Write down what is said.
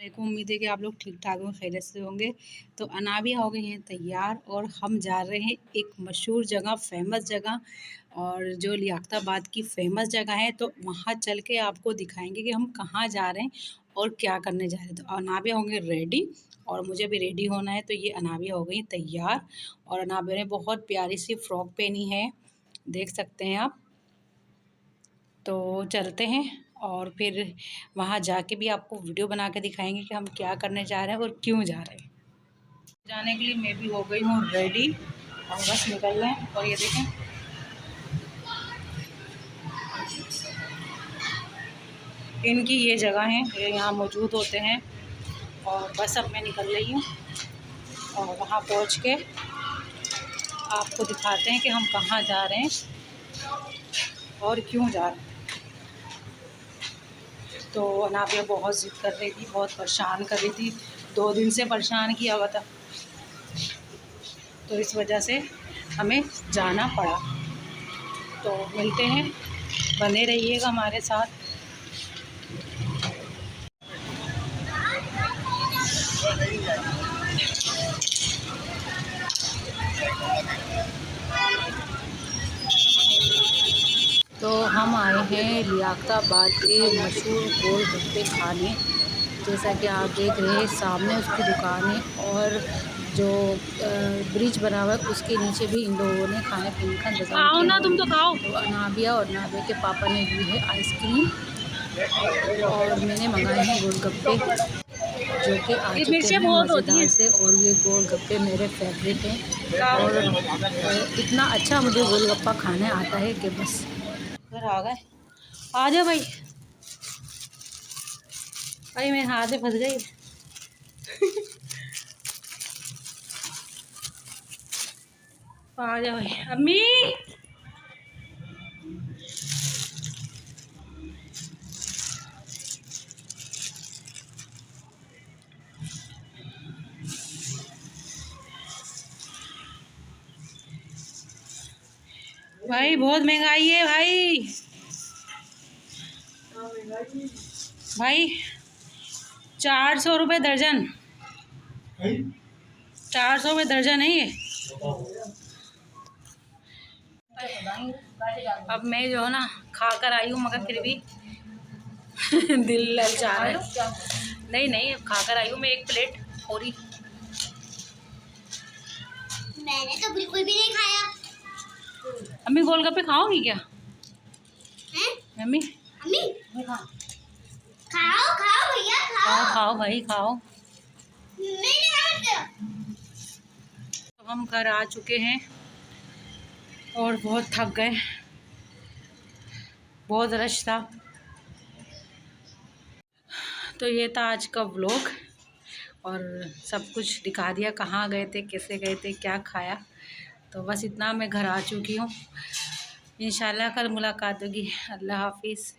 को उम्मीद है कि आप लोग ठीक ठाक में खैरियत से होंगे। तो अनाबिया हो गई हैं तैयार और हम जा रहे हैं एक मशहूर जगह, फेमस जगह, और जो लियाकताबाद की फ़ेमस जगह है। तो वहाँ चल के आपको दिखाएंगे कि हम कहाँ जा रहे हैं और क्या करने जा रहे हैं। तो अनाबिया होंगे रेडी और मुझे भी रेडी होना है। तो ये अनाबिया हो गई तैयार और अनाबिया ने बहुत प्यारी सी फ़्रॉक पहनी है, देख सकते हैं आप। तो चलते हैं और फिर वहाँ जाके भी आपको वीडियो बना के दिखाएंगे कि हम क्या करने जा रहे हैं और क्यों जा रहे हैं। जाने के लिए मैं भी हो गई हूँ रेडी और बस निकल रहे हैं। और ये देखें, इनकी ये जगह है, ये यहाँ मौजूद होते हैं। और बस अब मैं निकल रही हूँ और वहाँ पहुँच के आपको दिखाते हैं कि हम कहाँ जा रहे हैं और क्यों जा रहे हैं। तो अनाबिया बहुत ज़िद कर रही थी, बहुत परेशान कर रही थी, 2 दिन से परेशान किया हुआ था। तो इस वजह से हमें जाना पड़ा। तो मिलते हैं, बने रहिएगा हमारे साथ। तो हम आए हैं लियाकताबाद के मशहूर गोलगप्पे खाने। जैसा कि आप देख रहे हैं सामने उसकी दुकान है और जो ब्रिज बना हुआ है उसके नीचे भी इन लोगों ने खाने पीने का इंतजाम किया। आओ ना, तुम तो खाओ। तो अनाबिया और अनाबिया के पापा ने ली है आइसक्रीम और मैंने मंगाए हैं गोलगप्पे, जो कि आ चुके हैं मज़ेदार से। और ये गोलगप्पे मेरे फेवरेट हैं और इतना अच्छा मुझे गोलगप्पा खाने आता है कि बस। घर आ गए, आ जाओ भाई। भाई मेरे हाथ में फंस गई। आ जाओ भाई। अम्मी भाई बहुत महंगाई है भाई। भाई 400 रुपये दर्जन, 400 रुपये दर्जन है ये। अब मैं जो है ना खा कर आई हूँ, मगर फिर भी दिल ललचा रहा है। नहीं नहीं, खा कर आई हूँ मैं 1 प्लेट पूरी। मैंने तो बिल्कुल भी नहीं खाया। अम्मी गोलगप्पे खाओगी क्या? अम्मी अम्मी खाओ खाओ भैया खाओ खाओ भाई खाओ। नहीं खाओ। तो हम घर आ चुके हैं और बहुत थक गए, बहुत रश था। तो ये था आज का व्लॉग और सब कुछ दिखा दिया, कहाँ गए थे, कैसे गए थे, क्या खाया। तो बस इतना, मैं घर आ चुकी हूँ। इंशाल्लाह कल मुलाकात होगी। अल्लाह हाफिज़।